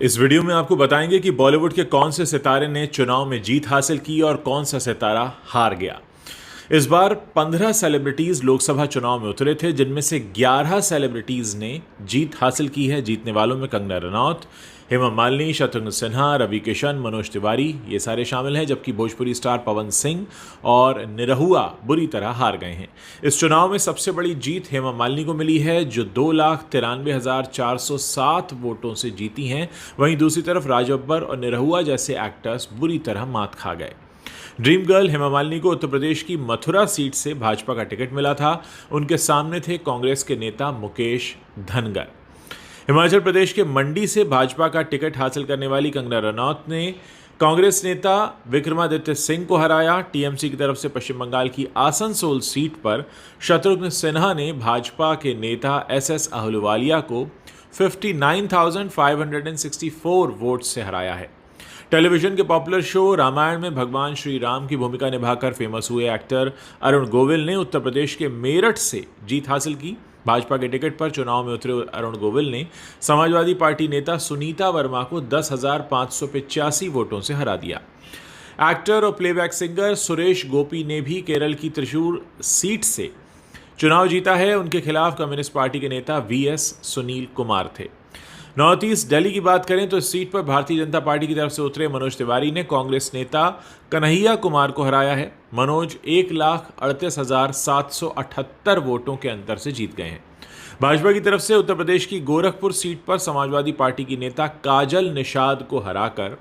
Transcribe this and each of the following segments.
इस वीडियो में आपको बताएंगे कि बॉलीवुड के कौन से सितारे ने चुनाव में जीत हासिल की और कौन सा सितारा हार गया। इस बार 15 सेलिब्रिटीज लोकसभा चुनाव में उतरे थे, जिनमें से 11 सेलिब्रिटीज ने जीत हासिल की है। जीतने वालों में कंगना रनौत, हेमा मालिनी, शत्रुघ्न सिन्हा, रवि किशन, मनोज तिवारी ये सारे शामिल हैं, जबकि भोजपुरी स्टार पवन सिंह और निरहुआ बुरी तरह हार गए हैं। इस चुनाव में सबसे बड़ी जीत हेमा मालिनी को मिली है, जो 2,93,407 वोटों से जीती हैं। वहीं दूसरी तरफ राज बब्बर और निरहुआ जैसे एक्टर्स बुरी तरह मात खा गए। ड्रीम गर्ल हेमा मालिनी को उत्तर प्रदेश की मथुरा सीट से भाजपा का टिकट मिला था। उनके सामने थे कांग्रेस के नेता मुकेश धनगर। हिमाचल प्रदेश के मंडी से भाजपा का टिकट हासिल करने वाली कंगना रनौत ने कांग्रेस नेता विक्रमादित्य सिंह को हराया। टीएमसी की तरफ से पश्चिम बंगाल की आसनसोल सीट पर शत्रुघ्न सिन्हा ने भाजपा के नेता एसएस अहलुवालिया को 59,564 वोट से हराया है। टेलीविजन के पॉपुलर शो रामायण में भगवान श्री राम की भूमिका निभाकर फेमस हुए एक्टर अरुण गोविल ने उत्तर प्रदेश के मेरठ से जीत हासिल की। भाजपा के टिकट पर चुनाव में उतरे अरुण गोविल ने समाजवादी पार्टी नेता सुनीता वर्मा को 10,585 वोटों से हरा दिया। एक्टर और प्लेबैक सिंगर सुरेश गोपी ने भी केरल की त्रिशूर सीट से चुनाव जीता है। उनके खिलाफ कम्युनिस्ट पार्टी के नेता वीएस सुनील कुमार थे। नॉर्थ ईस्ट दिल्ली की बात करें तो इस सीट पर भारतीय जनता पार्टी की तरफ से उतरे मनोज तिवारी ने कांग्रेस नेता कन्हैया कुमार को हराया है। मनोज 1,38,778 वोटों के अंतर से जीत गए हैं। भाजपा की तरफ से उत्तर प्रदेश की गोरखपुर सीट पर समाजवादी पार्टी की नेता काजल निषाद को हराकर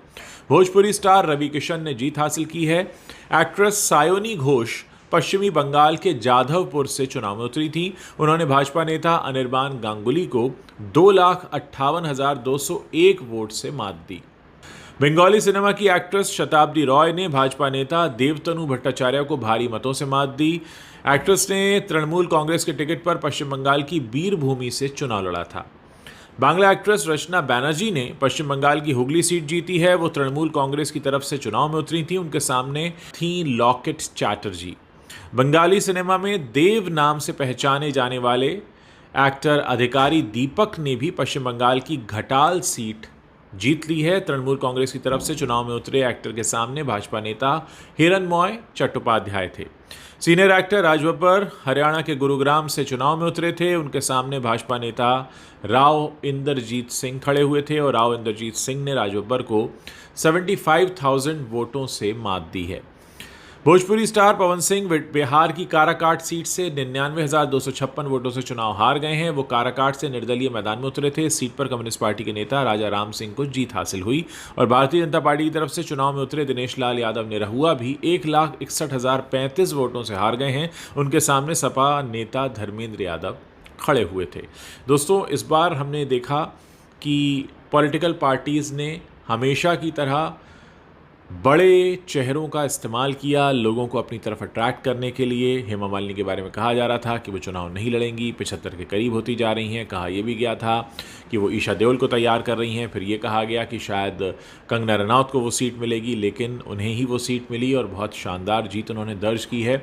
भोजपुरी स्टार रवि किशन ने जीत हासिल की है। एक्ट्रेस सायोनी घोष पश्चिमी बंगाल के जाधवपुर से चुनाव में उतरी थी। उन्होंने भाजपा नेता अनिर्बान गांगुली को 2,58,201 वोट से मात दी। बंगाली सिनेमा की एक्ट्रेस शताब्दी रॉय ने भाजपा नेता देवतनु भट्टाचार्य को भारी मतों से मात दी। एक्ट्रेस ने तृणमूल कांग्रेस के टिकट पर पश्चिम बंगाल की बीरभूमि से चुनाव लड़ा था। बांग्ला एक्ट्रेस रचना बैनर्जी ने पश्चिम बंगाल की हुगली सीट जीती है। वो तृणमूल कांग्रेस की तरफ से चुनाव में उतरी थी। उनके सामने थी लॉकेट चैटर्जी। बंगाली सिनेमा में देव नाम से पहचाने जाने वाले एक्टर अधिकारी दीपक ने भी पश्चिम बंगाल की घटाल सीट जीत ली है। तृणमूल कांग्रेस की तरफ से चुनाव में उतरे एक्टर के सामने भाजपा नेता हिरण्मय चट्टोपाध्याय थे। सीनियर एक्टर राज बब्बर हरियाणा के गुरुग्राम से चुनाव में उतरे थे। उनके सामने भाजपा नेता राव इंदरजीत सिंह खड़े हुए थे और राव इंदरजीत सिंह ने राज बब्बर को 75,000 वोटों से मात दी है। भोजपुरी स्टार पवन सिंह बिहार की काराकाट सीट से 99,256 वोटों से चुनाव हार गए हैं। वो काराकाट से निर्दलीय मैदान में उतरे थे। इस सीट पर कम्युनिस्ट पार्टी के नेता राजा राम सिंह को जीत हासिल हुई और भारतीय जनता पार्टी की तरफ से चुनाव में उतरे दिनेश लाल यादव निरहुआ भी 1,61,035 वोटों से हार गए हैं। उनके सामने सपा नेता धर्मेंद्र यादव खड़े हुए थे। दोस्तों, इस बार हमने देखा कि पॉलिटिकल पार्टीज़ ने हमेशा की तरह बड़े चेहरों का इस्तेमाल किया लोगों को अपनी तरफ अट्रैक्ट करने के लिए। हेमा मालिनी के बारे में कहा जा रहा था कि वो चुनाव नहीं लड़ेंगी, 75 के करीब होती जा रही हैं। कहा यह भी गया था कि वो ईशा देओल को तैयार कर रही हैं। फिर ये कहा गया कि शायद कंगना रनौत को वो सीट मिलेगी, लेकिन उन्हें ही वो सीट मिली और बहुत शानदार जीत उन्होंने दर्ज की है।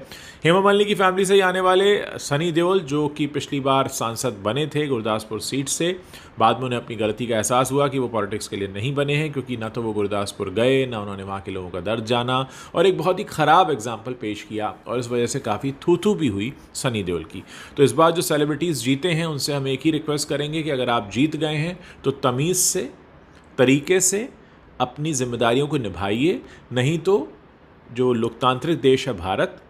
हेमा मालिनी की फैमिली से ही आने वाले सनी देओल, जो कि पिछली बार सांसद बने थे गुरदासपुर सीट से, बाद में उन्हें अपनी गलती का एहसास हुआ कि वो पॉलिटिक्स के लिए नहीं बने हैं, क्योंकि ना तो वो गुरदासपुर गए, ना उन्होंने वहाँ के लोगों का दर्द जाना और एक बहुत ही ख़राब एग्जाम्पल पेश किया और इस वजह से काफ़ी थू भी हुई सनी देओल की। तो इस बार जो सेलिब्रिटीज़ जीते हैं उनसे हम एक ही रिक्वेस्ट करेंगे कि अगर आप जीत गए हैं तो तमीज़ से, तरीके से अपनी जिम्मेदारियों को निभाइए, नहीं तो जो लोकतांत्रिक देश है भारत,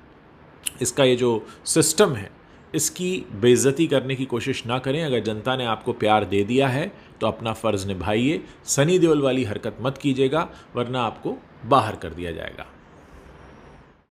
इसका ये जो सिस्टम है इसकी बेइज्जती करने की कोशिश ना करें। अगर जनता ने आपको प्यार दे दिया है तो अपना फ़र्ज़ निभाइए। सनी देओल वाली हरकत मत कीजिएगा, वरना आपको बाहर कर दिया जाएगा।